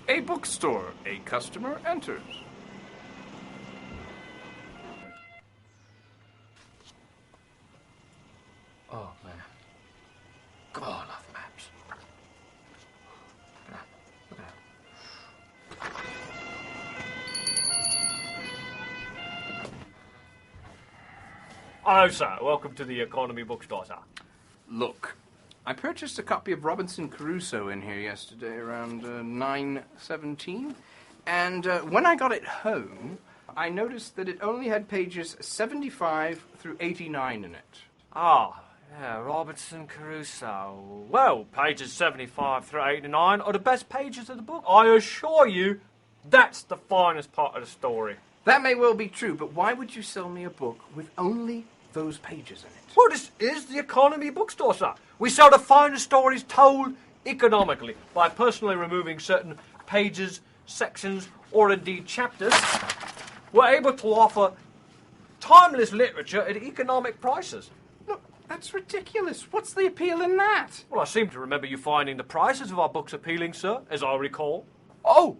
A bookstore. A customer enters. Oh, man. God, I love maps. Look at that. Hello, sir. Welcome to the Economy Bookstore, sir. Look, I purchased a copy of Robinson Crusoe in here yesterday around 9:17, and when I got it home, I noticed that it only had pages 75 through 89 in it. Ah, yeah, Robinson Crusoe. Well, pages 75 through 89 are the best pages of the book. I assure you, that's the finest part of the story. That may well be true, but why would you sell me a book with only those pages in it? Well, this is the Economy Bookstore, sir. We sell the finest stories told economically by personally removing certain pages, sections, or indeed chapters. We're able to offer timeless literature at economic prices. Look, that's ridiculous. What's the appeal in that? Well, I seem to remember you finding the prices of our books appealing, sir, as I recall. Oh,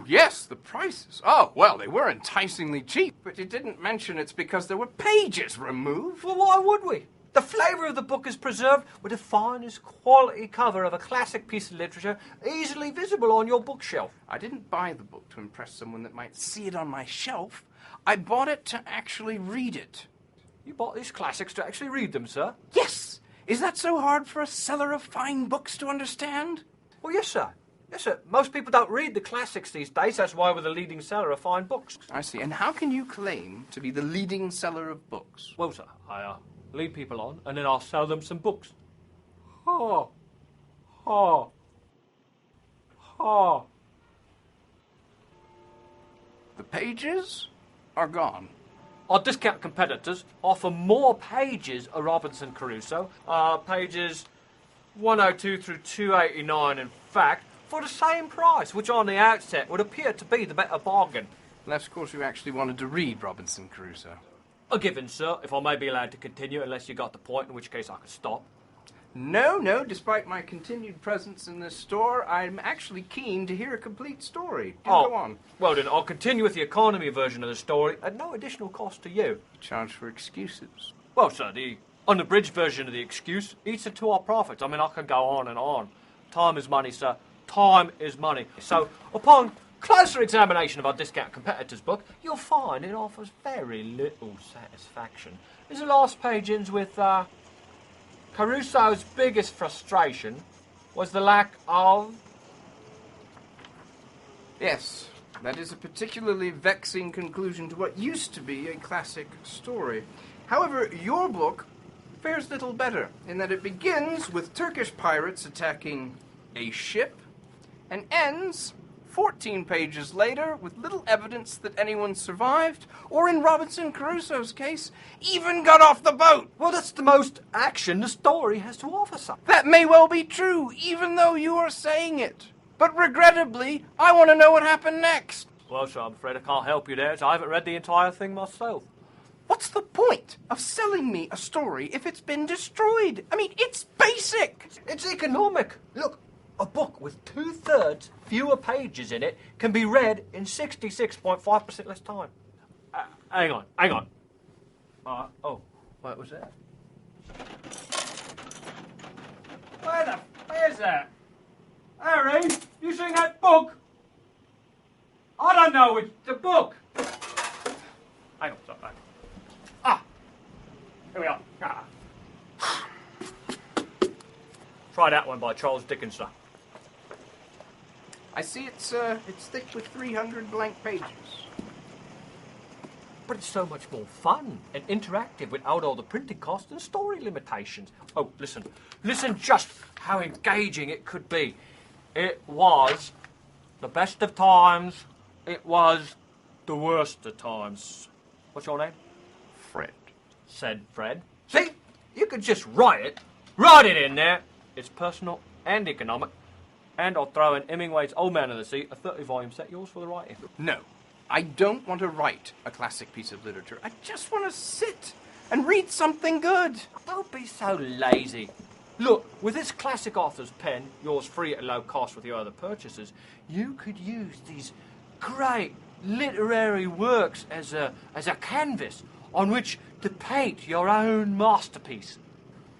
yes, the prices. Oh, well, they were enticingly cheap, but you didn't mention it's because there were pages removed. Well, why would we? The flavour of the book is preserved with the finest quality cover of a classic piece of literature easily visible on your bookshelf. I didn't buy the book to impress someone that might see it on my shelf. I bought it to actually read it. You bought these classics to actually read them, sir? Yes! Is that so hard for a seller of fine books to understand? Well, yes, sir. Yes, sir. Most people don't read the classics these days. That's why we're the leading seller of fine books. I see. And how can you claim to be the leading seller of books? Well, sir, I lead people on, and then I'll sell them some books. Ha! Ha! Ha! The pages are gone. Our discount competitors offer more pages of Robinson Crusoe, pages 102 through 289, in fact, for the same price, which on the outset would appear to be the better bargain. Unless, of course, you actually wanted to read Robinson Crusoe. A given, sir, if I may be allowed to continue, unless you got the point, in which case I could stop. No, despite my continued presence in this store, I'm actually keen to hear a complete story. Go on. Well then, I'll continue with the economy version of the story at no additional cost to you. Charge for excuses. Well, sir, the unabridged version of the excuse eats into our profits. I mean, I can go on and on. Time is money, sir. Time is money. So, upon closer examination of our discount competitor's book, you'll find it offers very little satisfaction. As the last page ends with, Caruso's biggest frustration was the lack of... Yes, that is a particularly vexing conclusion to what used to be a classic story. However, your book fares little better, in that it begins with Turkish pirates attacking a ship, and ends 14 pages later with little evidence that anyone survived, or in Robinson Crusoe's case, even got off the boat. Well, that's the most action the story has to offer, sir. That may well be true, even though you are saying it. But regrettably, I want to know what happened next. Well, sir, I'm afraid I can't help you there, as I haven't read the entire thing myself. What's the point of selling me a story if it's been destroyed? I mean, it's basic. It's economic. Look, a book with 2/3 fewer pages in it can be read in 66.5% less time. Hang on. What was that? Where's that? Harry, you seen that book? I don't know, it's the book. Hang on, stop that. Here we are. Try that one by Charles Dickens, sir. I see it's thick with 300 blank pages. But it's so much more fun and interactive without all the printing costs and story limitations. Oh, listen just how engaging it could be. It was the best of times. It was the worst of times. What's your name? Fred. Said Fred. See? You could just write it in there. It's personal and economic. And I'll throw in Hemingway's Old Man of the Sea, a 30-volume set, yours for the writing. No, I don't want to write a classic piece of literature. I just want to sit and read something good. Don't be so lazy. Look, with this classic author's pen, yours free at a low cost with your other purchases, you could use these great literary works as a canvas on which to paint your own masterpiece.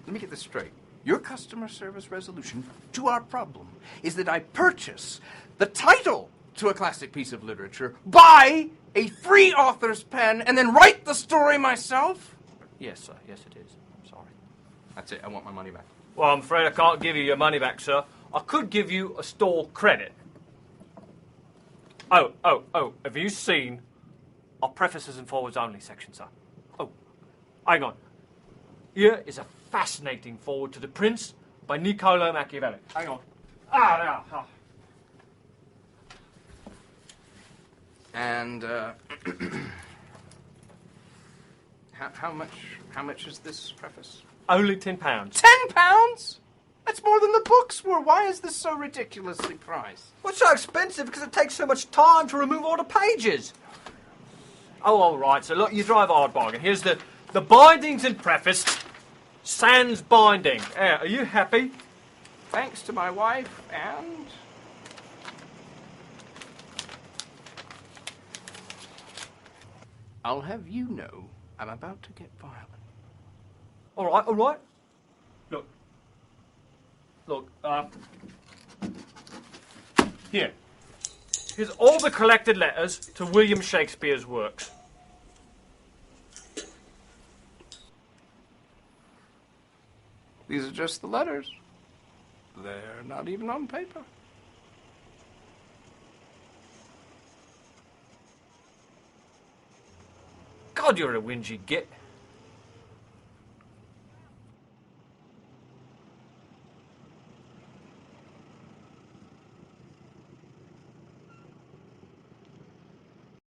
Let me get this straight. Your customer service resolution to our problem is that I purchase the title to a classic piece of literature, buy a free author's pen, and then write the story myself? Yes, sir. Yes, it is. I'm sorry. That's it. I want my money back. Well, I'm afraid I can't give you your money back, sir. I could give you a store credit. Oh, have you seen our prefaces and forwards only section, sir? Oh, hang on. Here is a fascinating forward to The Prince by Niccolo Machiavelli. Hang on. Ah. And, how much is this preface? Only £10. £10? That's more than the books were. Why is this so ridiculously priced? Well, it's so expensive because it takes so much time to remove all the pages. Oh, all right. So, look, you drive a hard bargain. Here's the bindings and preface. Sans binding. Are you happy? Thanks to my wife and... I'll have you know I'm about to get violent. All right. Look, here's all the collected letters to William Shakespeare's works. These are just the letters. They're not even on paper. God, you're a whingy git.